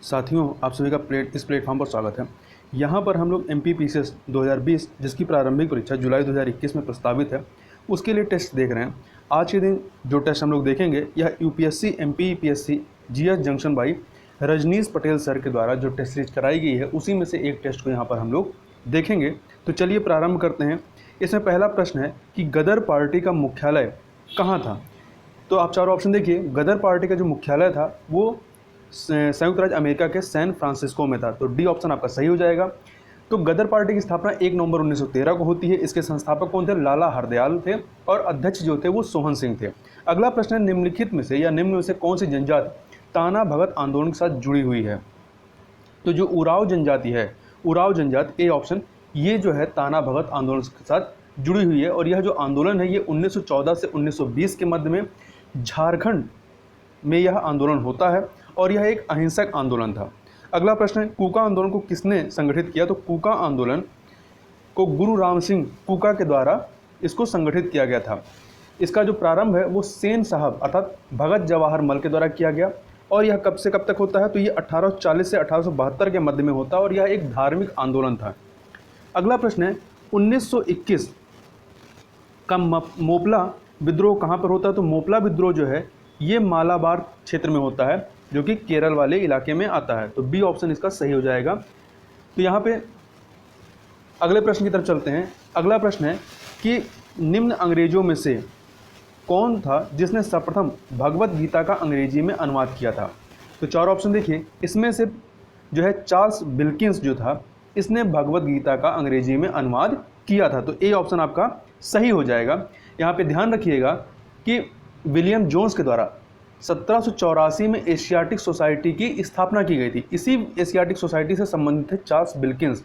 साथियों, आप सभी का इस प्लेटफॉर्म पर स्वागत है। यहाँ पर हम लोग MPPCS 2020 जिसकी प्रारंभिक परीक्षा जुलाई 2021 में प्रस्तावित है, उसके लिए टेस्ट देख रहे हैं। आज के दिन जो टेस्ट हम लोग देखेंगे यह UPSC MPPSC GS junction by Rajneesh Patel sir के द्वारा जो टेस्ट सीरीज कराई गई है उसी में से एक टेस्ट को यहाँ पर हम लोग देखेंगे। तो चलिए प्रारंभ करते हैं। इसमें पहला प्रश्न है कि गदर पार्टी का मुख्यालय कहाँ था। तो आप चारों ऑप्शन देखिए। गदर पार्टी का जो मुख्यालय था वो संयुक्त राज्य अमेरिका के सैन फ्रांसिस्को में था। तो डी ऑप्शन आपका सही हो जाएगा। तो गदर पार्टी की स्थापना 1 नवंबर 1913 को होती है। इसके संस्थापक कौन थे? लाला हरदयाल थे और अध्यक्ष जो थे वो सोहन सिंह थे। अगला प्रश्न है निम्नलिखित में से या निम्न में से कौन सी जनजाति ताना भगत आंदोलन के साथ जुड़ी हुई है। तो जो उराव जनजाति है, उराव जनजाति, ए ऑप्शन, ये जो है ताना भगत आंदोलन के साथ जुड़ी हुई है। और यह जो आंदोलन है ये 1914 से 1920 के मध्य में झारखंड में यह आंदोलन होता है और यह एक अहिंसक आंदोलन था। अगला प्रश्न है कूका आंदोलन को किसने संगठित किया। तो कूका आंदोलन को गुरु राम सिंह कूका के द्वारा इसको संगठित किया गया था। इसका जो प्रारंभ है वो सेन साहब अर्थात भगत जवाहर मल के द्वारा किया गया और यह कब से कब तक होता है। तो ये 1840 से 1872 के मध्य में होता है और यह एक धार्मिक आंदोलन था। अगला प्रश्न है 1921 का मोपला विद्रोह कहाँ पर होता है। तो मोपला विद्रोह जो है ये मालाबार क्षेत्र में होता है जो कि केरल वाले इलाके में आता है। तो बी ऑप्शन इसका सही हो जाएगा। तो यहाँ पे अगले प्रश्न की तरफ चलते हैं। अगला प्रश्न है कि निम्न अंग्रेजों में से कौन था जिसने सर्वप्रथम भगवत गीता का अंग्रेजी में अनुवाद किया था। तो चार ऑप्शन देखिए। इसमें से जो है चार्ल्स विल्किंस जो था इसने भगवत गीता का अंग्रेजी में अनुवाद किया था। तो ए ऑप्शन आपका सही हो जाएगा। यहाँ पे ध्यान रखिएगा कि विलियम जोन्स के द्वारा 1784 में एशियाटिक सोसाइटी की स्थापना की गई थी। इसी एशियाटिक सोसाइटी से संबंधित थे चार्ल्स विल्किंस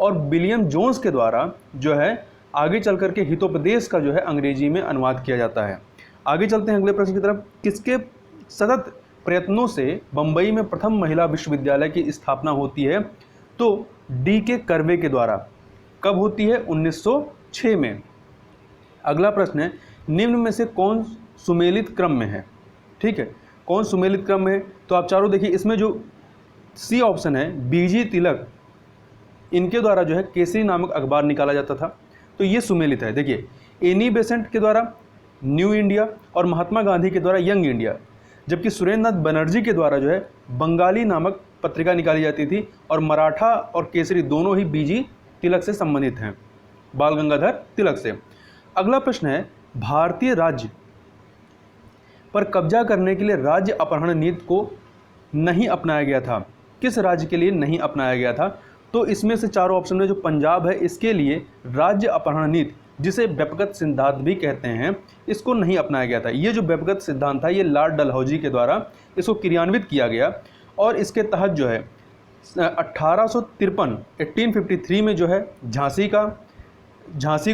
और विलियम जोन्स के द्वारा जो है आगे चल करके हितोपदेश का जो है अंग्रेजी में अनुवाद किया जाता है। आगे चलते हैं अगले प्रश्न की तरफ। किसके सतत प्रयत्नों से बंबई में प्रथम महिला विश्वविद्यालय की स्थापना होती है। तो DK कर्वे के द्वारा। कब होती है? 1906 में। अगला प्रश्न है निम्न में से कौन सुमेलित क्रम में है। ठीक है, कौन सुमेलित क्रम में है। तो आप चारों देखिए। इसमें जो सी ऑप्शन है BG तिलक, इनके द्वारा जो है केसरी नामक अखबार निकाला जाता था। तो ये सुमेलित है। देखिए एनी बेसेंट के द्वारा न्यू इंडिया और महात्मा गांधी के द्वारा यंग इंडिया, जबकि सुरेंद्र नाथ बनर्जी के द्वारा जो है बंगाली नामक पत्रिका निकाली जाती थी और मराठा और केसरी दोनों ही BG तिलक से संबंधित हैं, बाल गंगाधर तिलक से। अगला प्रश्न है भारतीय राज्य पर कब्जा करने के लिए राज्य अपहरण नीति को नहीं अपनाया गया था। किस राज्य के लिए नहीं अपनाया गया था। तो इसमें से चारों ऑप्शन में जो पंजाब है इसके लिए राज्य अपहरण नीति, जिसे व्यक्तिगत सिद्धांत भी कहते हैं, इसको नहीं अपनाया गया था। ये जो व्यक्तिगत सिद्धांत था ये लॉर्ड डलहौजी के द्वारा इसको क्रियान्वित किया गया और इसके तहत जो है 1853 में जो है झांसी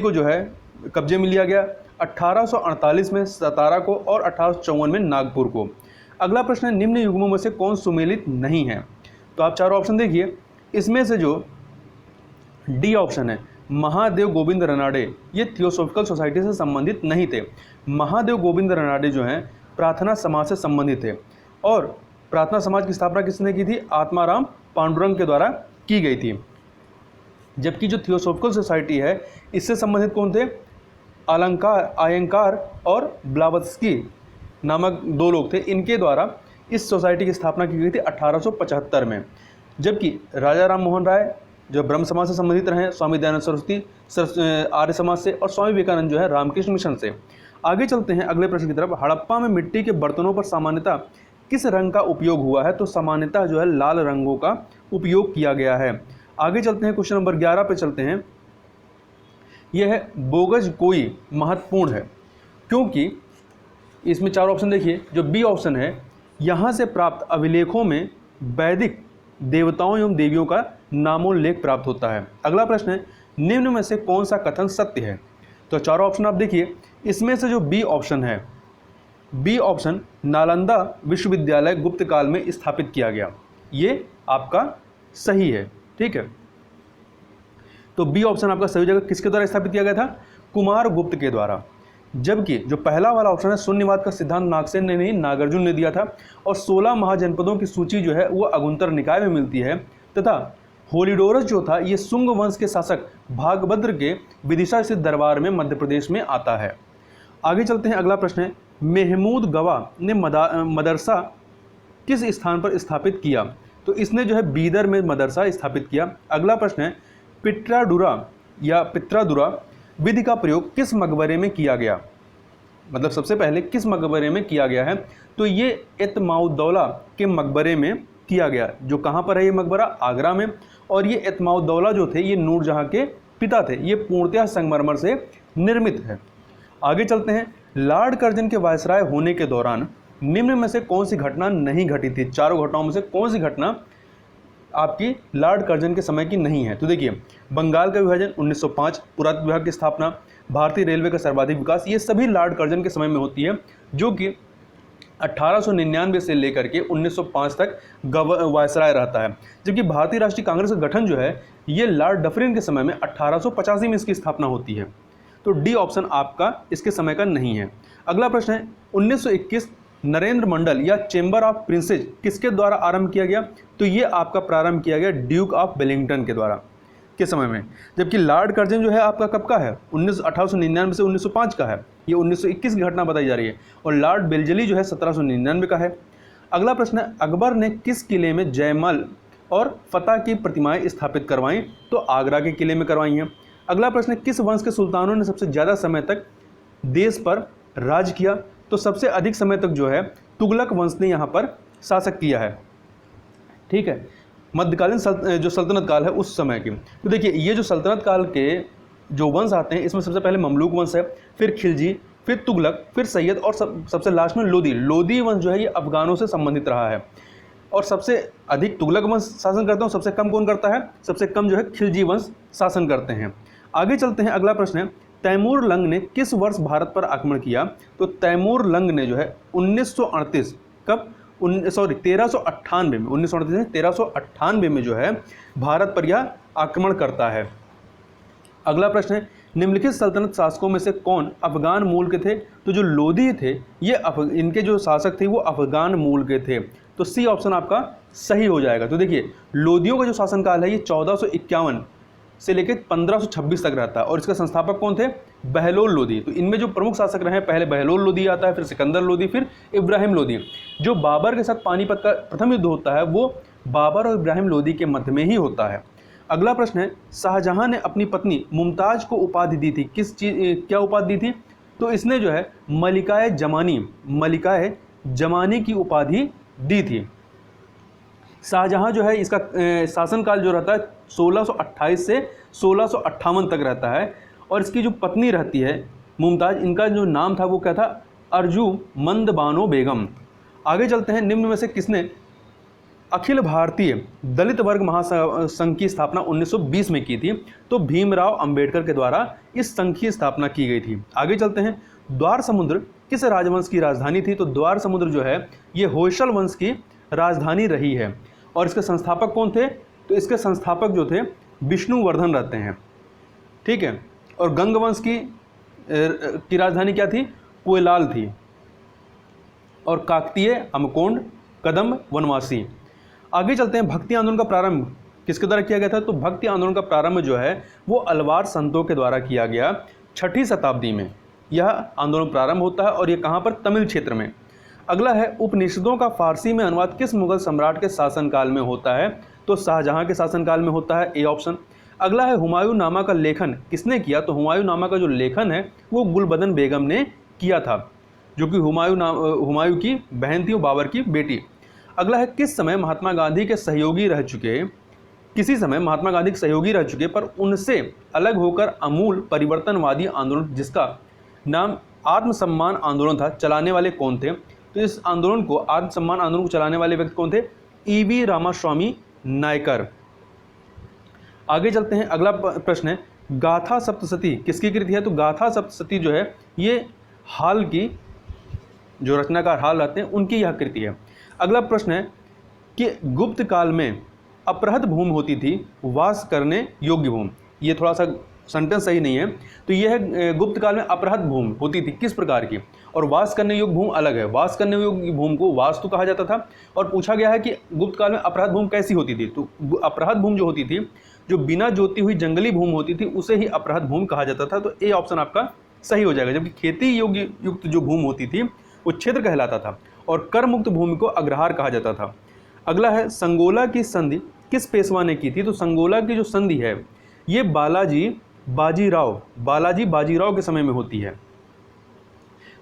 को जो है कब्जे में लिया गया, 1848 में सतारा को और 1854 में नागपुर को। अगला प्रश्न है निम्न युग्मों में से कौन सुमेलित नहीं है। तो आप चारों ऑप्शन देखिए। इसमें से जो डी ऑप्शन है महादेव गोविंद रनाडे, ये थियोसॉफिकल सोसाइटी से संबंधित नहीं थे। महादेव गोविंद रनाडे जो हैं प्रार्थना समाज से संबंधित थे और प्रार्थना समाज की स्थापना किसने की थी? आत्माराम पांडुरंग के द्वारा की गई थी। जबकि जो थियोसॉफिकल सोसाइटी है इससे संबंधित कौन थे? अयंकार और ब्लावत्स्की नामक दो लोग थे। इनके द्वारा इस सोसाइटी की स्थापना की गई थी 1875 में। जबकि राजा राम मोहन राय जो ब्रह्म समाज से संबंधित रहे, स्वामी दयानंद सरस्वती आर्य समाज से और स्वामी विवेकानंद जो है रामकृष्ण मिशन से। आगे चलते हैं अगले प्रश्न की तरफ। हड़प्पा में मिट्टी के बर्तनों पर सामान्यतः किस रंग का उपयोग हुआ है। तो सामान्यतः जो है लाल रंगों का उपयोग किया गया है। आगे चलते हैं क्वेश्चन नंबर 11 पे चलते हैं। यह है बोगज कोई महत्वपूर्ण है क्योंकि इसमें चार ऑप्शन देखिए। जो बी ऑप्शन है यहाँ से प्राप्त अभिलेखों में वैदिक देवताओं एवं देवियों का नामोल्लेख प्राप्त होता है। अगला प्रश्न है निम्न में से कौन सा कथन सत्य है। तो चारों ऑप्शन आप देखिए। इसमें से जो बी ऑप्शन है, बी ऑप्शन नालंदा विश्वविद्यालय गुप्त काल में स्थापित किया गया, ये आपका सही है। ठीक है, तो बी ऑप्शन आपका सही हो जाएगा। किसके द्वारा स्थापित किया गया था? कुमार गुप्त के द्वारा। जबकि जो पहला वाला ऑप्शन है शून्यवाद का सिद्धांत नागसेन ने नहीं नागार्जुन ने दिया था। और 16 महाजनपदों की सूची जो है वो अगुंतर निकाय में मिलती है, तथा होलीडोरस जो था ये शुंग वंश के शासक भागभद्र के विदिशा स्थित दरबार में मध्य प्रदेश में आता है। आगे चलते हैं, अगला प्रश्न है महमूद गवा ने मदरसा किस स्थान पर स्थापित किया? तो इसने जो है बीदर में मदरसा स्थापित किया। अगला प्रश्न है पित्रादुरा विधि का प्रयोग किस मकबरे में किया गया? मतलब सबसे पहले किस मकबरे में किया गया है? तो ये एतमाउद्दौला के मकबरे में किया गया। जो कहाँ पर है ये मकबरा? आगरा में। और ये एतमाउद्दौला जो थे ये नूरजहां के पिता थे। ये पूर्णतः संगमरमर से निर्मित है। आगे चलते हैं, लॉर्ड कर्जन के वायसराय होने के दौरान निम्न में से कौन सी घटना नहीं घटी थी? चारों घटनाओं में से कौन सी घटना आपकी लॉर्ड कर्जन के समय की नहीं है? तो देखिए, बंगाल का विभाजन 1905, पुरातत्व विभाग की स्थापना, भारतीय रेलवे का सर्वाधिक विकास, ये सभी लॉर्ड कर्जन के समय में होती है, जो कि 1899 से लेकर के 1905 तक वायसराय रहता है। जबकि भारतीय राष्ट्रीय कांग्रेस का गठन जो है ये लॉर्ड डफरिन के समय में 1885 में इसकी स्थापना होती है। तो डी ऑप्शन आपका इसके समय का नहीं है। अगला प्रश्न है 1921 नरेंद्र मंडल या चेंबर ऑफ प्रिंसेज किसके द्वारा आरंभ किया गया? तो ये आपका प्रारंभ किया गया ड्यूक ऑफ वेलिंगटन के द्वारा के समय में। जबकि लॉर्ड कर्जन जो है आपका कब का है? 1899 से 1905 का है। ये 1921 की घटना बताई जा रही है। और लॉर्ड बेल्जली जो है 1799 का है। अगला प्रश्न है अकबर ने किस किले में जयमल और फतेह की प्रतिमाएं स्थापित करवाई? तो आगरा के किले में करवाई हैं। अगला प्रश्न है किस वंश के सुल्तानों ने सबसे ज़्यादा समय तक देश पर राज किया? तो सबसे अधिक समय तक जो है तुगलक वंश ने यहाँ पर शासक किया है। ठीक है, मध्यकालीन जो सल्तनत काल है उस समय की। तो देखिए, ये जो सल्तनत काल के जो वंश आते हैं इसमें सबसे पहले ममलूक वंश है, फिर खिलजी, फिर तुगलक, फिर सैयद और सबसे लास्ट में लोदी। लोदी वंश जो है ये अफगानों से संबंधित रहा है। और सबसे अधिक तुगलक वंश शासन करता है, सबसे कम कौन करता है? सबसे कम जो है खिलजी वंश शासन करते हैं। आगे चलते हैं, अगला प्रश्न है तैमूर लंग ने किस वर्ष भारत पर आक्रमण किया? तो तैमूर लंग ने जो है 1938 कब 1398 में 1938 में 1398 में जो है भारत पर यह आक्रमण करता है। अगला प्रश्न है निम्नलिखित सल्तनत शासकों में से कौन अफगान मूल के थे? तो जो लोदी थे ये इनके जो शासक थे वो अफगान मूल के थे। तो सी ऑप्शन आपका सही हो जाएगा। तो देखिए, लोदियों का जो शासनकाल है ये 1451 से लेकर 1526 तक रहता है। और इसका संस्थापक कौन थे? बहलोल लोदी। तो इनमें जो प्रमुख शासक रहे हैं, पहले बहलोल लोदी आता है, फिर सिकंदर लोदी, फिर इब्राहिम लोदी। जो बाबर के साथ पानीपत का प्रथम युद्ध होता है वो बाबर और इब्राहिम लोदी के मध्य में ही होता है। अगला प्रश्न है शाहजहां ने अपनी पत्नी मुमताज को उपाधि दी थी, क्या उपाधि दी थी? तो इसने जो है मलिकाए जमानी की उपाधि दी थी। शाहजहां जो है इसका शासनकाल जो रहता है 1628 से 1658 तक रहता है। और इसकी जो पत्नी रहती है मुमताज़, इनका जो नाम था वो क्या था? अर्जुमंद बानो बेगम। आगे चलते हैं, निम्न में से किसने अखिल भारतीय दलित वर्ग महासंघ की स्थापना 1920 में की थी? तो भीमराव अंबेडकर के द्वारा इस संघ की स्थापना की गई थी। आगे चलते हैं, द्वार समुद्र किस राजवंश की राजधानी थी? तो द्वार समुद्र जो है ये होयसल वंश की राजधानी रही है। और इसके संस्थापक कौन थे? तो इसके संस्थापक जो थे विष्णुवर्धन रहते हैं। ठीक है। और गंग वंश की राजधानी क्या थी? कोयलाल थी। और काकतीय, अमकोंड, कदम्ब, वनवासी। आगे चलते हैं, भक्ति आंदोलन का प्रारंभ किसके द्वारा किया गया था? तो भक्ति आंदोलन का प्रारंभ जो है वो अलवार संतों के द्वारा किया गया 6ठी शताब्दी में यह आंदोलन प्रारंभ होता है। और ये कहाँ पर? तमिल क्षेत्र में। अगला है उपनिषदों का फारसी में अनुवाद किस मुगल सम्राट के शासनकाल में होता है? तो शाहजहां के शासनकाल में होता है, ए ऑप्शन। अगला है हुमायूं नामा का लेखन किसने किया? तो हुमायूं नामा का जो लेखन है वो गुलबदन बेगम ने किया था, जो कि हुमायूं की बहन थी, बाबर की बेटी। अगला है किस समय महात्मा गांधी के सहयोगी रह चुके किसी समय महात्मा गांधी के सहयोगी रह चुके पर उनसे अलग होकर अमूल परिवर्तनवादी आंदोलन जिसका नाम आत्मसम्मान आंदोलन था, चलाने वाले कौन थे? तो इस आंदोलन को, आत्मसम्मान आंदोलन को चलाने वाले व्यक्ति कौन थे? ईवी रामास्वामी नायकर। आगे चलते हैं, अगला प्रश्न है गाथा सप्तशती किसकी कृति है? तो गाथा सप्तशती जो है ये हाल की जो रचनाकार हाल रहते हैं उनकी यह कृति है। अगला प्रश्न है कि गुप्त काल में अपरहत भूमि होती थी वास करने योग्य भूमि। ये थोड़ा सा सेंटेंस सही नहीं है। तो यह है गुप्त काल में अपराध भूमि होती थी किस प्रकार की, और वास करने योग्य भूमि अलग है। वास करने योग्य भूमि को वास्तु कहा जाता था, और पूछा गया है कि गुप्त काल में अपराध भूमि कैसी होती थी। तो अपराध भूमि जो होती थी, जो बिना जोती हुई जंगली भूमि होती थी, उसे ही अपराध भूमि कहा जाता था। तो ए ऑप्शन आपका सही हो जाएगा। जबकि खेती योग्य युक्त जो भूमि होती थी वो क्षेत्र कहलाता था, और कर मुक्त भूमि को अग्रहार कहा जाता था। अगला है संगोला की संधि किस पेशवा ने की थी। तो संगोला की जो संधि है ये बालाजी बाजीराव के समय में होती है।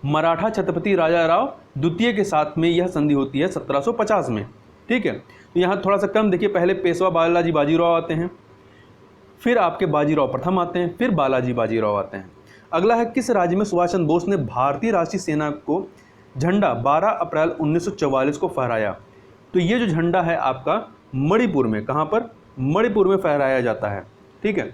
मराठा छत्रपति राजा राव द्वितीय के साथ में यह संधि होती है 1750 में। ठीक है, तो यहाँ थोड़ा सा कम देखिए, पहले पेशवा बालाजी बाजीराव आते हैं, फिर आपके बाजीराव प्रथम आते हैं, फिर बालाजी बाजीराव आते हैं। अगला है किस राज्य में सुभाष चंद्र बोस ने भारतीय राष्ट्रीय सेना को झंडा 12 अप्रैल 1944 को फहराया। तो ये जो झंडा है आपका मणिपुर में, कहाँ पर, मणिपुर में फहराया जाता है। ठीक है,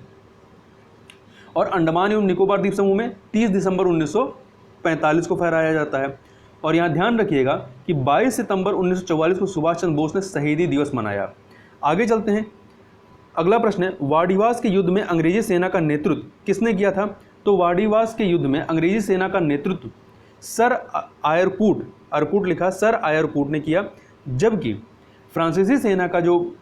और अंडमान एवं निकोबार द्वीप समूह में 30 दिसंबर 1945 को फहराया जाता है। और यहाँ ध्यान रखिएगा कि 22 सितंबर 1944 को सुभाष चंद्र बोस ने शहीदी दिवस मनाया। आगे चलते हैं, अगला प्रश्न है वाडिवास के युद्ध में अंग्रेजी सेना का नेतृत्व किसने किया था। तो वाडिवास के युद्ध में अंग्रेजी सेना का नेतृत्व सर आयरकूट लिखा, सर आयरकूट ने किया। जबकि फ्रांसीसी सेना का जो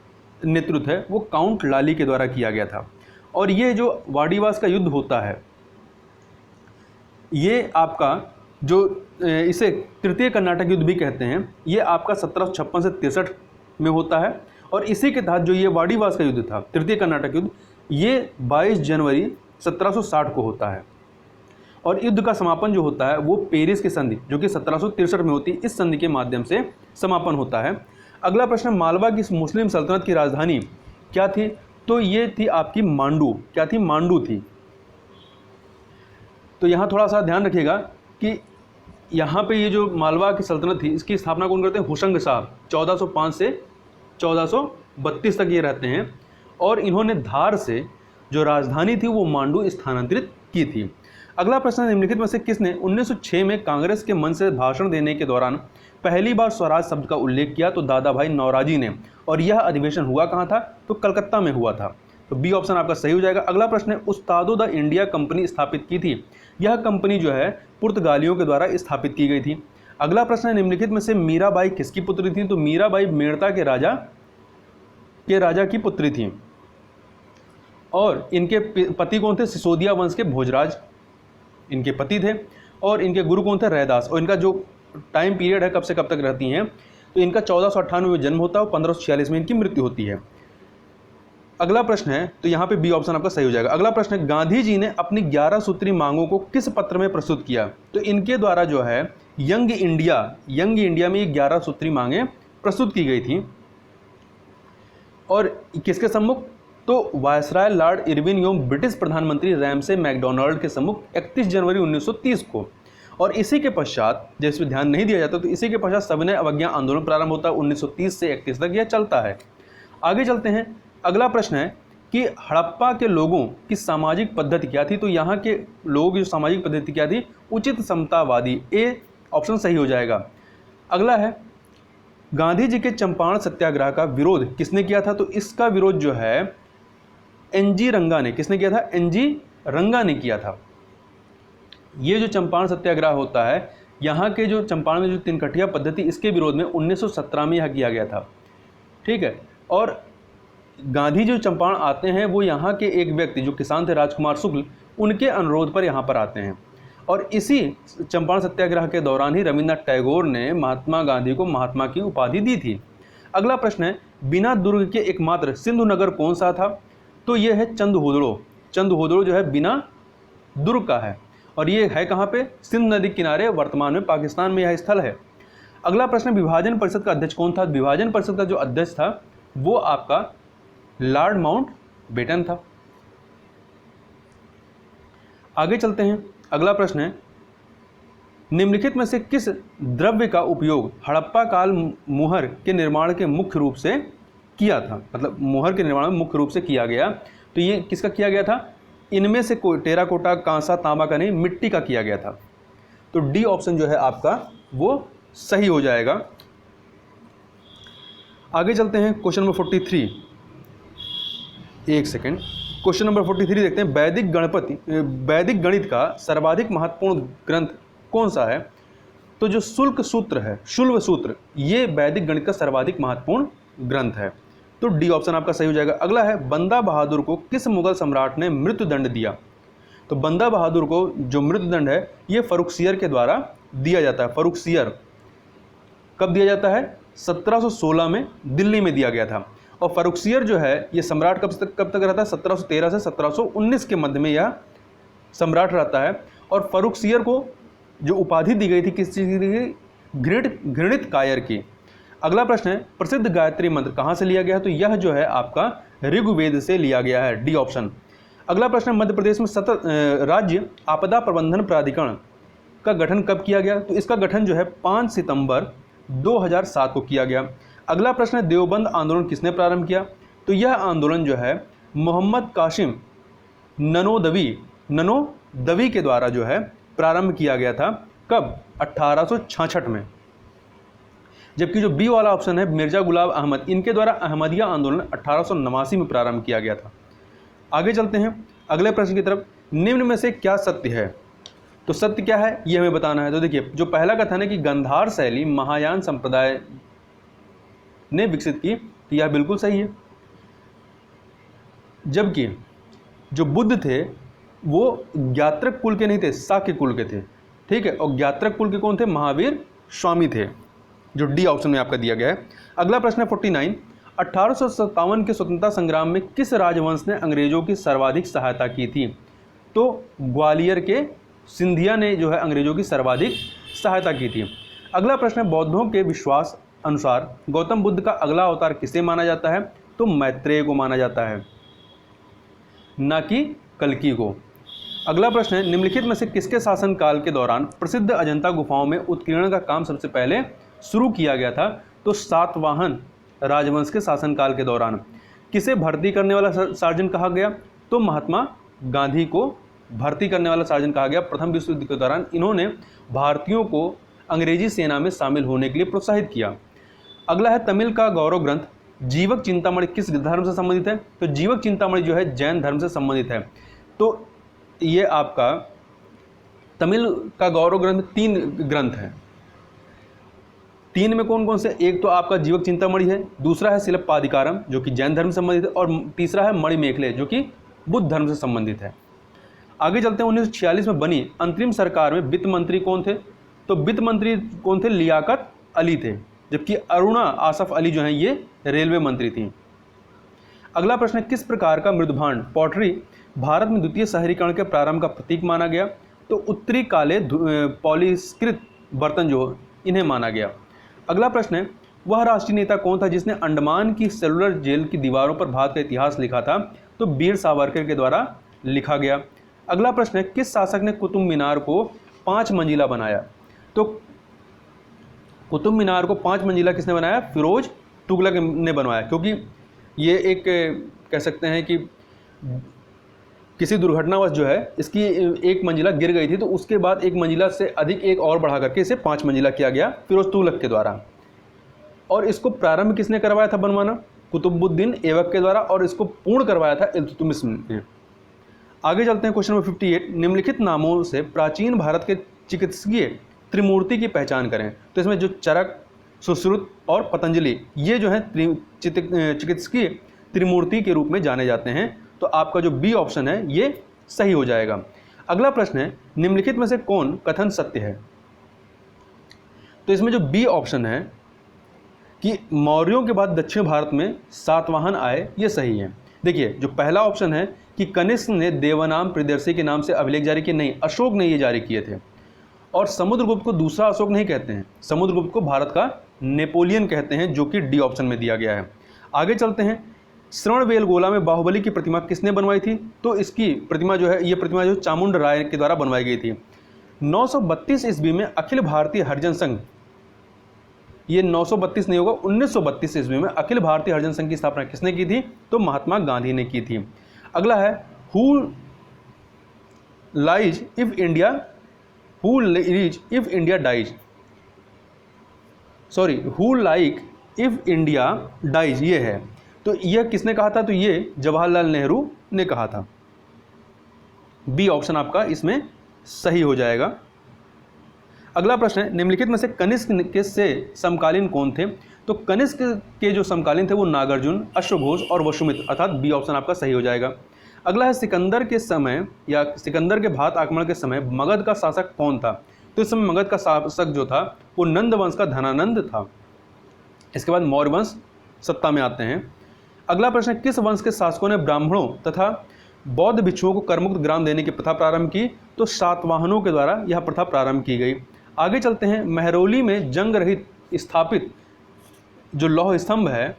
नेतृत्व है वो काउंट लाली के द्वारा किया गया था। और ये जो वाडिवास का युद्ध होता है, ये आपका जो इसे तृतीय कर्नाटक युद्ध भी कहते हैं, ये आपका 1756 से 63 में होता है। और इसी के तहत जो ये वाडिवास का युद्ध था, तृतीय कर्नाटक युद्ध, ये 22 जनवरी 1760 को होता है। और युद्ध का समापन जो होता है वो पेरिस की संधि जो कि 1763 में होती है, इस संधि के माध्यम से समापन होता है। अगला प्रश्न, मालवा की मुस्लिम सल्तनत की राजधानी क्या थी। तो ये थी आपकी मांडू। क्या थी, मांडू थी। तो यहाँ थोड़ा सा ध्यान रखिएगा कि यहाँ पे ये जो मालवा की सल्तनत थी इसकी स्थापना कौन करते हैं, हुशंग शाह। 1405 से 1432 तक ये रहते हैं, और इन्होंने धार से जो राजधानी थी वो मांडू स्थानांतरित की थी। अगला प्रश्न, निम्नलिखित में से किसने 1906 में कांग्रेस के मंच से भाषण देने के दौरान पहली बार स्वराज शब्द का उल्लेख किया। तो दादा भाई नौरोजी ने। और यह अधिवेशन हुआ कहाँ था, तो कलकत्ता में हुआ था। तो बी ऑप्शन आपका सही हो जाएगा। अगला प्रश्न है उस्तादो द इंडिया कंपनी स्थापित की थी। यह कंपनी जो है पुर्तगालियों के द्वारा स्थापित की गई थी। अगला प्रश्न है निम्नलिखित में से मीराबाई किसकी पुत्री थी। तो मीराबाई मेड़ता के राजा की पुत्री थी, और इनके पति कौन थे, सिसोदिया वंश के भोजराज इनके पति थे, और इनके गुरु कौन थे, रैदास। और इनका जो टाइम पीरियड है कब से कब तक रहती हैं, तो इनका 1498 में जन्म होता है और 1546 में इनकी मृत्यु होती है। अगला प्रश्न है, तो यहाँ पे बी ऑप्शन आपका सही हो जाएगा। अगला प्रश्न है गांधी जी ने अपनी 11 सूत्री मांगों को किस पत्र में प्रस्तुत किया। तो इनके द्वारा जो है यंग इंडिया में ये 11 सूत्री मांगें प्रस्तुत की गई थी। और किसके सम्मुख, तो वायसराय लॉर्ड इरविन एवं ब्रिटिश प्रधानमंत्री रैमसे मैकडोनाल्ड के सम्मुख 31 जनवरी 1930 को। और इसी के पश्चात, जिस पर ध्यान नहीं दिया जाता, तो इसी के पश्चात सविनय अवज्ञा आंदोलन प्रारंभ होता है 1930 से 31 तक यह चलता है। आगे चलते हैं, अगला प्रश्न है कि हड़प्पा के लोगों की सामाजिक पद्धति क्या थी। तो यहाँ के लोगों की जो सामाजिक पद्धति क्या थी, उचित समतावादी। ए ऑप्शन सही हो जाएगा। अगला है गांधी जी के चंपारण सत्याग्रह का विरोध किसने किया था। तो इसका विरोध जो है एनजी रंगा ने। किसने किया था, एनजी रंगा ने किया था। ये जो चंपारण सत्याग्रह होता है, यहाँ के जो चंपारण में जो तिनकठिया पद्धति, इसके विरोध में 1917 में यह किया गया था। ठीक है, और गांधी जो चंपारण आते हैं वो यहाँ के एक व्यक्ति जो किसान थे राजकुमार शुक्ल, उनके अनुरोध पर यहाँ पर आते हैं। और इसी चंपारण सत्याग्रह के दौरान ही रविन्द्रनाथ टैगोर ने महात्मा गांधी को महात्मा की उपाधि दी थी। अगला प्रश्न है बिना दुर्ग के एकमात्र सिंधु नगर कौन सा था। तो ये है चंदहोदड़ो जो है बिना दुर्ग का है, और ये है कहाँ पे, सिंध नदी किनारे, वर्तमान में पाकिस्तान में यह स्थल है। अगला प्रश्न, विभाजन परिषद का अध्यक्ष कौन था। विभाजन परिषद का जो अध्यक्ष था वो आपका लॉर्ड माउंटबेटन था। आगे चलते हैं, अगला प्रश्न है निम्नलिखित में से किस द्रव्य का उपयोग हड़प्पा काल मुहर के निर्माण के मुख्य रूप से किया था। मतलब मुहर के निर्माण में मुख्य रूप से किया गया, तो ये किसका किया गया था, इनमें से कोई टेराकोटा, कांसा, तांबा का नहीं, मिट्टी का किया गया था। तो डी ऑप्शन जो है आपका वो सही हो जाएगा। आगे चलते हैं क्वेश्चन नंबर 43। एक सेकेंड, क्वेश्चन नंबर 43 देखते हैं, वैदिक गणित का सर्वाधिक महत्वपूर्ण ग्रंथ कौन सा है? तो जो शुल्क सूत्र, ये वैदिक गणित का सर्वाधिक महत्वपूर्ण ग्रंथ है। तो डी ऑप्शन आपका सही हो जाएगा। अगला है, बंदा बहादुर को किस मुगल सम्राट ने मृत्युदंड दिया? तो बंदा बहादुर को जो मृत्युदंड है ये फर्रुखसियर के द्वारा दिया जाता है। फर्रुखसियर कब दिया जाता है? 1716 में दिल्ली में दिया गया था। और फर्रुखसियर जो है ये सम्राट कब तक रहता है? 1713 से 1719 के मध्य में यह सम्राट रहता है। और फर्रुखसियर को जो उपाधि दी गई थी किस चीज़ की? घृणित कायर की। अगला प्रश्न है, प्रसिद्ध गायत्री मंत्र कहाँ से लिया गया है? तो यह जो है आपका ऋग्वेद से लिया गया है, डी ऑप्शन। अगला प्रश्न है, मध्य प्रदेश में राज्य आपदा प्रबंधन प्राधिकरण का गठन कब किया गया? तो इसका गठन जो है 5 सितंबर 2007 को किया गया। अगला प्रश्न है, देवबंद आंदोलन किसने प्रारंभ किया? तो यह आंदोलन जो है मोहम्मद कासिम ननोदवी के द्वारा जो है प्रारंभ किया गया था। कब? 1866 में। जबकि जो बी वाला ऑप्शन है मिर्जा गुलाम अहमद, इनके द्वारा अहमदिया आंदोलन 1889 में प्रारंभ किया गया था। आगे चलते हैं अगले प्रश्न की तरफ। निम्न में से क्या सत्य है? तो सत्य क्या है ये हमें बताना है। तो देखिए, जो पहला कथन है कि गांधार शैली महायान संप्रदाय ने विकसित की, तो यह बिल्कुल सही है। जबकि जो बुद्ध थे वो ज्ञात्रक कुल के नहीं थे, शाक्य कुल के थे, ठीक है। और ज्ञात्रक कुल के कौन थे? महावीर स्वामी थे, जो डी ऑप्शन में आपका दिया गया है। अगला प्रश्न है 49, 1857 के स्वतंत्रता संग्राम में किस राजवंश ने अंग्रेजों की सर्वाधिक सहायता की थी? तो ग्वालियर के सिंधिया ने जो है अंग्रेजों की सर्वाधिक सहायता की थी। अगला प्रश्न है, बौद्धों के विश्वास अनुसार गौतम बुद्ध का अगला अवतार किसे माना जाता है? तो मैत्रेय को माना जाता है, ना कि कल्कि को। अगला प्रश्न है, निम्नलिखित में से किसके शासनकाल के दौरान प्रसिद्ध अजंता गुफाओं में उत्कीर्णन का काम सबसे पहले शुरू किया गया था? तो सातवाहन राजवंश के शासनकाल के दौरान। किसे भर्ती करने वाला सार्जन कहा गया? तो महात्मा गांधी को भर्ती करने वाला सार्जन कहा गया। प्रथम विश्व युद्ध के दौरान इन्होंने भारतीयों को अंग्रेजी सेना में शामिल होने के लिए प्रोत्साहित किया। अगला है, तमिल का गौरव ग्रंथ जीवक चिंतामणि किस धर्म से संबंधित है? तो जीवक चिंतामणि जो है जैन धर्म से संबंधित है। तो ये आपका तमिल का गौरव ग्रंथ 3 ग्रंथ है। 3 में कौन कौन से? एक तो आपका जीवक चिंतामणि है, दूसरा है शिलप्पाधिकारम जो कि जैन धर्म से संबंधित है, और तीसरा है मणिमेखले जो कि बुद्ध धर्म से संबंधित है। आगे चलते हैं, 1946 में बनी अंतरिम सरकार में वित्त मंत्री कौन थे? तो वित्त मंत्री कौन थे? लियाकत अली थे। जबकि अरुणा आसफ अली जो हैं ये रेलवे मंत्री थी। अगला प्रश्न है, किस प्रकार का मृदुभांड पॉटरी भारत में द्वितीय शहरीकरण के प्रारंभ का प्रतीक माना गया? तो उत्तरी काले पॉलिस्कृत बर्तन जो इन्हें माना गया। अगला प्रश्न है, वह राष्ट्रीय नेता कौन था जिसने अंडमान की सेलुलर जेल की दीवारों पर भारत का इतिहास लिखा था? तो वीर सावरकर के द्वारा लिखा गया। अगला प्रश्न है, किस शासक ने कुतुब मीनार को 5 मंजिला बनाया? तो कुतुब मीनार को 5 मंजिला किसने बनाया? फिरोज तुगलक ने बनवाया, क्योंकि ये एक कह सकते हैं कि किसी दुर्घटनावश जो है इसकी 1 मंजिला गिर गई थी, तो उसके बाद 1 मंजिला से अधिक एक और बढ़ा करके इसे 5 मंजिला किया गया फिरोज तुगलक के द्वारा। और इसको प्रारंभ किसने करवाया था बनवाना? कुतुबुद्दीन ऐबक के द्वारा, और इसको पूर्ण करवाया था इल्तुतमिश ने। आगे चलते हैं, क्वेश्चन नंबर 58, निम्नलिखित नामों से प्राचीन भारत के चिकित्सकीय त्रिमूर्ति की पहचान करें। तो इसमें जो चरक, सुश्रुत और पतंजलि ये जो है चिकित्सकीय त्रिमूर्ति के रूप में जाने जाते हैं। तो आपका जो बी ऑप्शन है ये सही हो जाएगा। अगला प्रश्न है, निम्नलिखित में से कौन कथन सत्य है? तो इसमें जो बी ऑप्शन है कि मौर्यों के बाद दक्षिण भारत में सातवाहन आए, ये सही है। देखिए, जो पहला ऑप्शन है कि कनिष्क ने देवनाम प्रियदर्शी के नाम से अभिलेख जारी किए, नहीं, अशोक ने ये जारी किए थे। और समुद्रगुप्त को दूसरा अशोक नहीं कहते हैं, समुद्रगुप्त को भारत का नेपोलियन कहते हैं, जो कि डी ऑप्शन में दिया गया है। आगे चलते हैं, श्रवणबेलगोला में बाहुबली की प्रतिमा किसने बनवाई थी? तो इसकी प्रतिमा जो है, ये प्रतिमा जो चामुंड राय के द्वारा बनवाई गई थी। 932 ईस्वी में अखिल भारतीय हरिजन संघ, ये 932 नहीं होगा, 1932 ईस्वी में अखिल भारतीय हरिजन संघ की स्थापना किसने की थी? तो महात्मा गांधी ने की थी। अगला है, who lies if India dies, sorry, who like if India dies, ये है। तो यह किसने कहा था? तो ये जवाहरलाल नेहरू ने कहा था? बी ऑप्शन आपका इसमें सही हो जाएगा। अगला प्रश्न है, निम्नलिखित में से कनिष्क के से समकालीन कौन थे? तो कनिष्क के जो समकालीन थे वो नागार्जुन, अश्वघोष और वसुमित्र, अर्थात बी ऑप्शन आपका सही हो जाएगा। अगला है, सिकंदर के समय या सिकंदर के भारत आक्रमण के समय मगध का शासक कौन था? तो इस समय मगध का शासक जो था वो नंद वंश का धनानंद था। इसके बाद मौर्य वंश सत्ता में आते हैं। अगला प्रश्न है, किस वंश के शासकों ने ब्राह्मणों तथा बौद्ध भिक्षुओं को करमुक्त ग्राम देने की प्रथा प्रारंभ की? तो सातवाहनों के द्वारा यह प्रथा प्रारंभ की गई। आगे चलते हैं, महरौली में जंग रहित स्थापित जो लौह स्तंभ है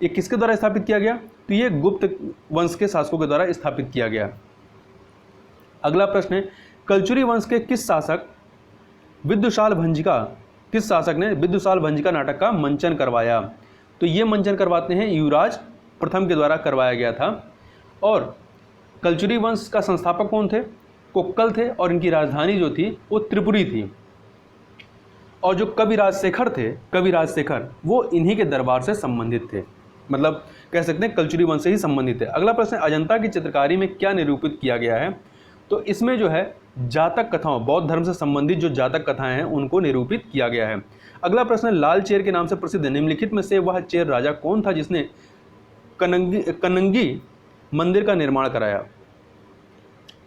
ये किसके द्वारा स्थापित किया गया? तो ये गुप्त वंश के शासकों के द्वारा स्थापित किया गया। अगला प्रश्न है, कलचुरी वंश के किस शासक विद्युशाल भंजिका किस शासक ने विद्युशाल भंजिका नाटक का मंचन करवाया? तो ये मंचन करवाते हैं युवराज प्रथम के द्वारा करवाया गया था। और कलचुरी वंश का संस्थापक कौन थे? कोक्कल थे, और इनकी राजधानी जो थी वो त्रिपुरी थी। और जो कविराज शेखर थे, कविराज शेखर, वो इन्हीं के दरबार से संबंधित थे, मतलब कह सकते हैं कलचुरी वंश से ही संबंधित है। अगला प्रश्न, अजंता की चित्रकारी में क्या निरूपित किया गया है? तो इसमें जो है जातक कथाओं, बौद्ध धर्म से संबंधित जो जातक कथाएं हैं उनको निरूपित किया गया है। अगला प्रश्न, लाल चेर के नाम से प्रसिद्ध निम्नलिखित में से वह चेर राजा कौन था जिसने कनंगी मंदिर का निर्माण कराया?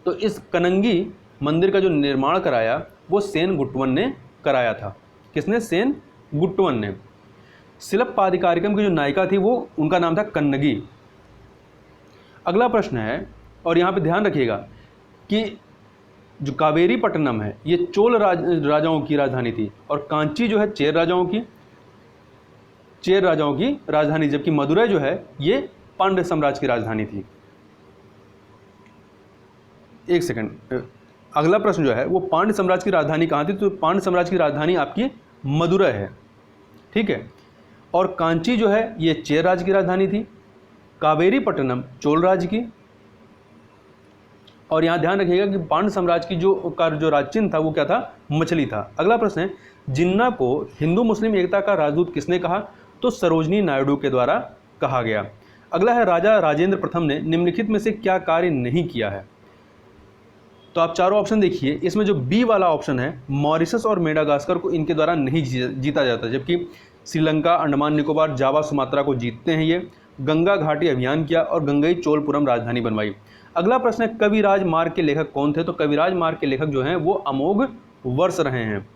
तो इस कनंगी मंदिर का जो निर्माण कराया वो सेन गुट्टवन ने कराया था। किसने? सेन गुट्टवन ने। शिल्प पादिकारिकम की जो नायिका थी वो उनका नाम था कन्नगी। अगला प्रश्न है, और यहाँ पे ध्यान रखिएगा कि जो कावेरी पट्टनम है ये चोल राजाओं की राजधानी थी, और कांची जो है चेर राजाओं की राजधानी, जबकि मदुरै जो है ये पांड्य साम्राज्य की राजधानी थी। एक सेकंड, अगला प्रश्न जो है वो पांड्य साम्राज्य की राजधानी कहाँ थी? तो पांड्य साम्राज्य की राजधानी आपकी मदुरै है, ठीक है। और कांची जो है ये चेर राज्य की राजधानी थी, कावेरी पट्टनम चोल राज्य की। और यहाँ ध्यान रखिएगा कि पांड्य साम्राज्य की जो राजचिन्ह था वो क्या था? मछली था। अगला प्रश्न है, जिन्ना को हिंदू मुस्लिम एकता का राजदूत किसने कहा? तो सरोजनी नायडू के द्वारा कहा गया। अगला है, राजा राजेंद्र प्रथम ने निम्नलिखित में से क्या कार्य नहीं किया है? तो आप चारों ऑप्शन देखिए, इसमें जो बी वाला ऑप्शन है, मॉरिशस और मेडागास्कर को इनके द्वारा नहीं जीता जाता, जबकि श्रीलंका, अंडमान निकोबार, जावा, सुमात्रा को जीतते हैं ये। गंगा घाटी अभियान किया और गंगई चोलपुरम राजधानी बनवाई। अगला प्रश्न है, कविराज मार्ग के लेखक कौन थे? तो कविराज मार्ग के लेखक जो हैं वो अमोघ वर्ष रहे हैं।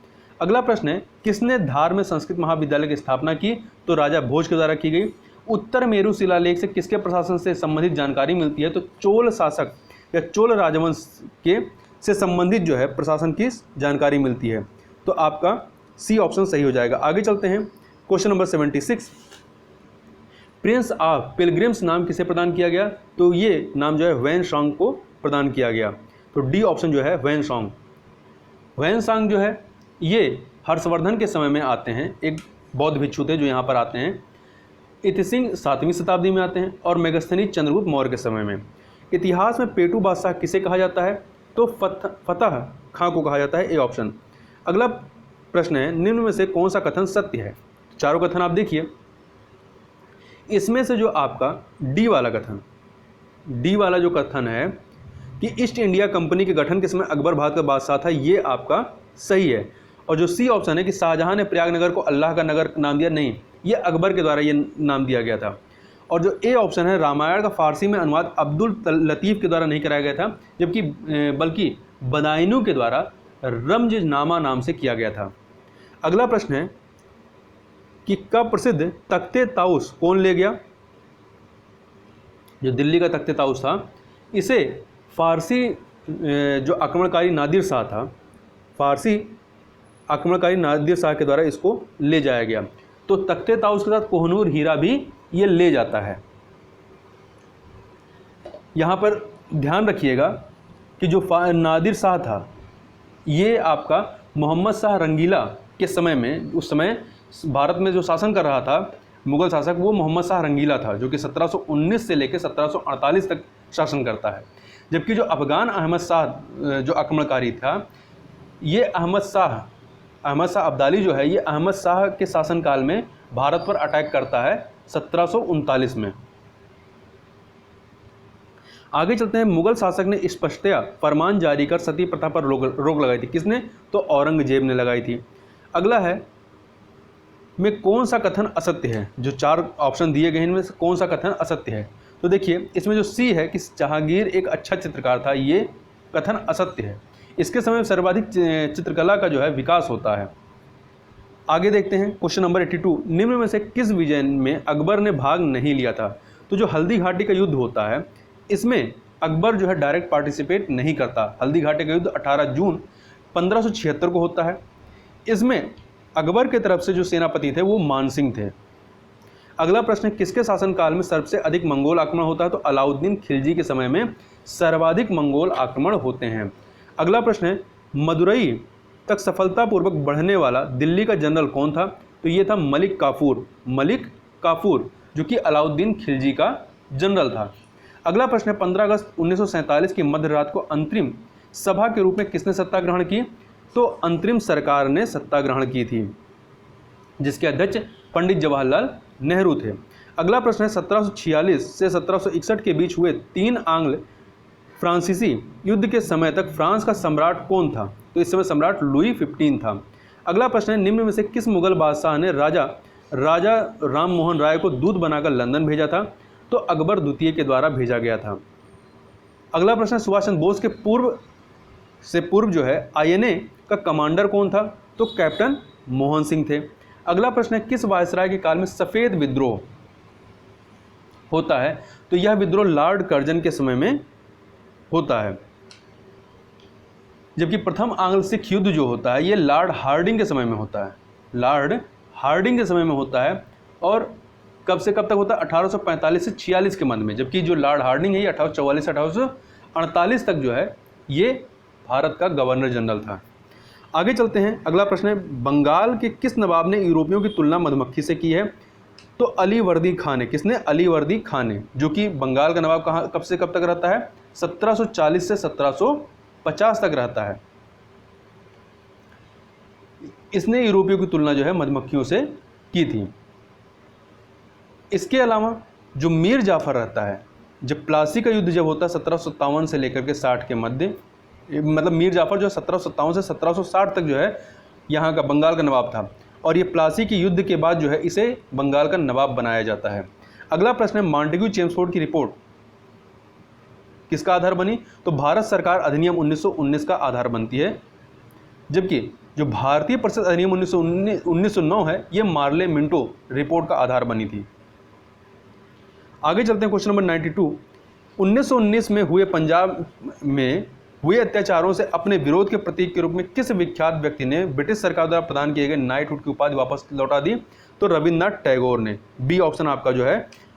अगला प्रश्न है, किसने धार में संस्कृत महाविद्यालय की स्थापना की? तो राजा भोज के द्वारा की गई। उत्तर मेरु शिलालेख से किसके प्रशासन से संबंधित जानकारी मिलती है? तो चोल शासक या चोल राजवंश के से संबंधित जो है प्रशासन की जानकारी मिलती है। तो आपका सी ऑप्शन सही हो जाएगा। आगे चलते हैं, question number 76, Prince of pilgrims नाम किसे प्रदान किया गया? तो ये नाम जो है वैनसांग को प्रदान किया गया। तो डी ऑप्शन जो है वैनसांग। वैनसांग जो है ये हर्षवर्धन के समय में आते हैं, एक बौद्ध भिक्षु थे जो यहाँ पर आते हैं। इतिसिंह 7वीं शताब्दी में आते हैं, और मेगस्थनी चंद्रगुप्त मौर्य के समय में। इतिहास में पेटू बादशाह किसे कहा जाता है? तो फतह खां को कहा जाता है, ए ऑप्शन। अगला प्रश्न है, निम्न में से कौन सा कथन सत्य है? चारों कथन आप देखिए, इसमें से जो आपका डी वाला कथन, डी वाला जो कथन है कि ईस्ट इंडिया कंपनी के गठन के समय अकबर भारत का बादशाह था, ये आपका सही है। और जो सी ऑप्शन है कि शाहजहां ने प्रयागनगर को अल्लाह का नगर नाम दिया, नहीं, ये अकबर के द्वारा ये नाम दिया गया था। और जो ए ऑप्शन है, रामायण का फारसी में अनुवाद अब्दुल लतीफ़ के द्वारा नहीं कराया गया था, जबकि बल्कि बदायूं के द्वारा रमज़नामा नाम से किया गया था। अगला प्रश्न है कि कब प्रसिद्ध तख्ते ताउस कौन ले गया? जो दिल्ली का तख्ते ताउस था, इसे फारसी जो आक्रमणकारी नादिर शाह था, फारसी आक्रमणकारी नादिर शाह के द्वारा इसको ले जाया गया। तो तख्ते ताउस के साथ कोहनूर हीरा भी ये ले जाता है। यहाँ पर ध्यान रखिएगा कि जो नादिर शाह था ये आपका मोहम्मद शाह रंगीला के समय में, उस समय भारत में जो शासन कर रहा था मुगल शासक, वो मोहम्मद शाह रंगीला था, जो कि 1719 से लेकर 1748 तक शासन करता है। जबकि जो अफगान अहमद शाह जो आक्रमणकारी था, ये अहमद शाह अब्दाली जो है, ये अहमद शाह के शासनकाल में भारत पर अटैक करता है 1739 में। आगे चलते हैं, मुगल शासक ने स्पष्टतया फरमान जारी कर सती प्रथा पर रोक लगाई थी। किसने? तो औरंगजेब ने लगाई थी। अगला है, में कौन सा कथन असत्य है? जो 4 ऑप्शन दिए गए हैं इनमें से कौन सा कथन असत्य है? तो देखिए इसमें जो सी है कि जहांगीर एक अच्छा चित्रकार था, ये कथन असत्य है। इसके समय में सर्वाधिक चित्रकला का जो है विकास होता है। आगे देखते हैं क्वेश्चन नंबर 82, निम्न में से किस विजय में अकबर ने भाग नहीं लिया था? तो जो हल्दी घाटी का युद्ध होता है, इसमें अकबर जो है डायरेक्ट पार्टिसिपेट नहीं करता। हल्दी घाटी का युद्ध 18 जून 1576 को होता है। इसमें अकबर के तरफ से जो सेनापति थे वो मानसिंह थे। अगला प्रश्न, किसके शासनकाल में सबसे अधिक मंगोल आक्रमण होता है? तो अलाउद्दीन खिलजी के समय में सर्वाधिक मंगोल आक्रमण होते हैं। अगला प्रश्न है, मदुरई तक सफलतापूर्वक बढ़ने वाला दिल्ली का जनरल कौन था? तो ये था मलिक काफूर। मलिक काफूर जो कि अलाउद्दीन खिलजी का जनरल था। अगला प्रश्न है, 15 अगस्त 1947 की मध्य रात को अंतरिम सभा के रूप में किसने सत्ता ग्रहण की? तो अंतरिम सरकार ने सत्ता ग्रहण की थी, जिसके अध्यक्ष पंडित जवाहरलाल नेहरू थे। अगला प्रश्न है, 1746 से 1761 के बीच हुए 3 आंग्ल फ्रांसीसी युद्ध के समय तक फ्रांस का सम्राट कौन था? तो इस समय सम्राट लुई 15 था। अगला प्रश्न है, निम्न में से किस मुगल बादशाह ने राजा राम मोहन राय को दूत बनाकर लंदन भेजा था? तो अकबर द्वितीय के द्वारा भेजा गया था। अगला प्रश्न, सुभाष चंद्र बोस के पूर्व जो है INA का कमांडर कौन था? तो कैप्टन मोहन सिंह थे। अगला प्रश्न है, किस वायसराय के काल में सफेद विद्रोह होता है? तो यह विद्रोह लॉर्ड कर्जन के समय में होता है, जबकि प्रथम आंग्ल सिख युद्ध जो होता है ये लॉर्ड हार्डिंग के समय में होता है। लॉर्ड हार्डिंग के समय में होता है, और कब से कब तक होता है? 1845 से 46 के मध्य में, जबकि जो लॉर्ड हार्डिंग है ये 1844 से 1848 तक जो है ये भारत का गवर्नर जनरल था। आगे चलते हैं, अगला प्रश्न है, बंगाल के किस नवाब ने यूरोपियों की तुलना मधुमक्खी से की है? तो अलीवर्दी खान ने। किसने? अलीवर्दी खान ने, जो कि बंगाल का नवाब कब से कब तक रहता है? 1740 से 1750 तक रहता है। इसने यूरोपियों की तुलना जो है मधुमक्खियों से की थी। इसके अलावा जो मीर जाफर रहता है, जब प्लासी का युद्ध जब होता है 1757 से लेकर के 60 के मध्य, मतलब मीर जाफर जो 1757 से 1760 तक जो है यहाँ का बंगाल का नवाब था, और ये प्लासी के युद्ध के बाद जो है इसे बंगाल का नवाब बनाया जाता है। अगला प्रश्न है, मॉन्टेग्यू चेम्सफोर्ड की रिपोर्ट किसका आधार बनी? तो भारत सरकार अधिनियम 1919 का आधार बनती है, जबकि जो भारतीय परिषद अधिनियम 1909 है ये मार्ले मिंटो रिपोर्ट का आधार बनी थी। आगे चलते हैं, क्वेश्चन नंबर 92, 1919 में हुए पंजाब में हुए अत्याचारों से अपने विरोध के प्रतीक के रूप में किस विख्यात व्यक्ति ने ब्रिटिश सरकार द्वारा प्रदान किए गए नाइटहुड की उपाधि वापस लौटा दी? तो रविन्द्रनाथ टैगोर ने। बी ऑप्शन आपका जो है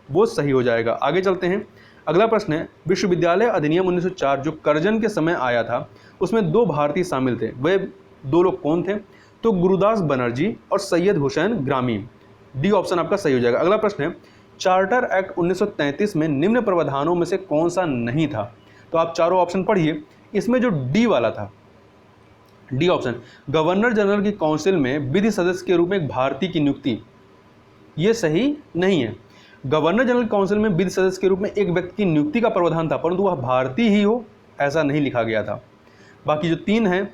वो सही हो जाएगा। आगे चलते हैं, अगला प्रश्न है, विश्वविद्यालय अधिनियम 1904 जो कर्जन के समय आया था उसमें 2 भारतीय शामिल थे, वे 2 लोग कौन थे? तो गुरुदास बनर्जी और सैयद हुसैन ग्रामी। डी ऑप्शन आपका सही हो जाएगा। अगला प्रश्न है, चार्टर एक्ट 1933 में निम्न प्रावधानों में से कौन सा नहीं था? तो आप चारों ऑप्शन पढ़िए, इसमें जो डी वाला था, डी ऑप्शन, गवर्नर जनरल की काउंसिल में विधि सदस्य के रूप में एक भारतीय की नियुक्ति, ये सही नहीं है। गवर्नर जनरल काउंसिल में विधि सदस्य के रूप में एक व्यक्ति की नियुक्ति का प्रावधान था, परंतु वह भारतीय ही हो ऐसा नहीं लिखा गया था। बाकी जो 3 हैं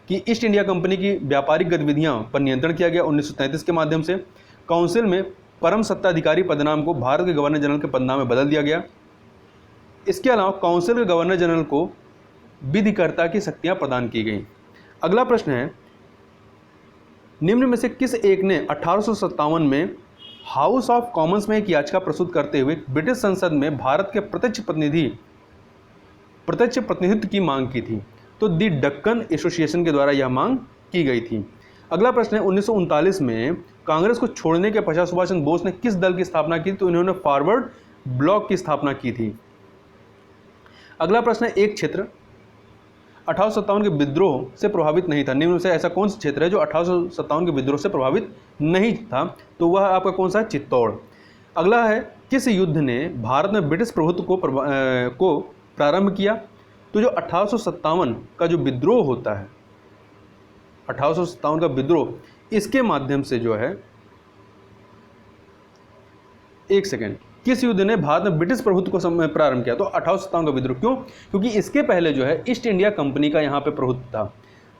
कि ईस्ट इंडिया कंपनी की व्यापारिक गतिविधियां पर नियंत्रण किया गया 1933 के माध्यम से, काउंसिल में परम सत्ताधिकारी पदनाम को भारत के गवर्नर जनरल के पदनाम में बदल दिया गया। इसके अलावा काउंसिल के गवर्नर जनरल को विधिकर्ता की शक्तियां प्रदान की गई। अगला प्रश्न है, निम्न में से किस एक ने 1857 में हाउस ऑफ कॉमन्स में एक याचिका प्रस्तुत करते हुए ब्रिटिश संसद में भारत के प्रत्यक्ष प्रतिनिधित्व की मांग की थी? तो दी डक्कन एसोसिएशन के द्वारा यह मांग की गई थी। अगला प्रश्न है, 1939 में कांग्रेस को छोड़ने के पश्चात सुभाष चंद्र बोस ने किस दल की स्थापना की? तो इन्होंने फॉरवर्ड ब्लॉक की स्थापना की थी। अगला प्रश्न है, एक क्षेत्र 1857 के विद्रोह से प्रभावित नहीं था, निम्न से ऐसा कौन सा क्षेत्र है जो 1857 के विद्रोह से प्रभावित नहीं था? तो वह आपका कौन सा है? चित्तौड़। अगला है, किस युद्ध ने भारत में ब्रिटिश प्रभुत्व को प्रारंभ किया? तो जो 1857 का जो विद्रोह होता है, 1857 का विद्रोह, इसके माध्यम से जो है एक सेकेंड, किस युद्ध ने भारत में ब्रिटिश प्रभुत्व को प्रारंभ किया? तो 1857 का विद्रोह। क्यों? क्योंकि इसके पहले जो है ईस्ट इंडिया कंपनी का यहाँ पे प्रभुत्व था।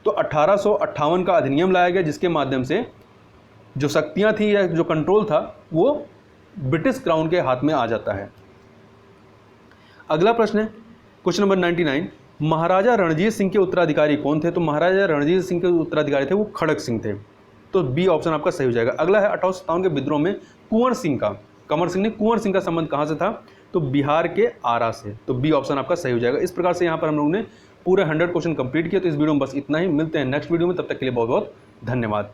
तो 1858 का अधिनियम लाया गया जिसके माध्यम से जो शक्तियाँ थी या जो कंट्रोल था वो ब्रिटिश क्राउन के हाथ में आ जाता है। अगला प्रश्न है क्वेश्चन नंबर 99, महाराजा रणजीत सिंह के उत्तराधिकारी कौन थे? तो महाराजा रणजीत सिंह के उत्तराधिकारी थे वो खड़क सिंह थे। तो बी ऑप्शन आपका सही हो जाएगा। अगला है 1857 के विद्रोह में कुंवर सिंह का, कंवर सिंह ने कुंवर सिंह का संबंध कहाँ से था? तो बिहार के आरा से। तो बी ऑप्शन आपका सही हो जाएगा। इस प्रकार से यहाँ पर हम लोगों ने पूरे 100 क्वेश्चन कंप्लीट किया। तो इस वीडियो में बस इतना ही, मिलते हैं नेक्स्ट वीडियो में, तब तक के लिए बहुत बहुत धन्यवाद।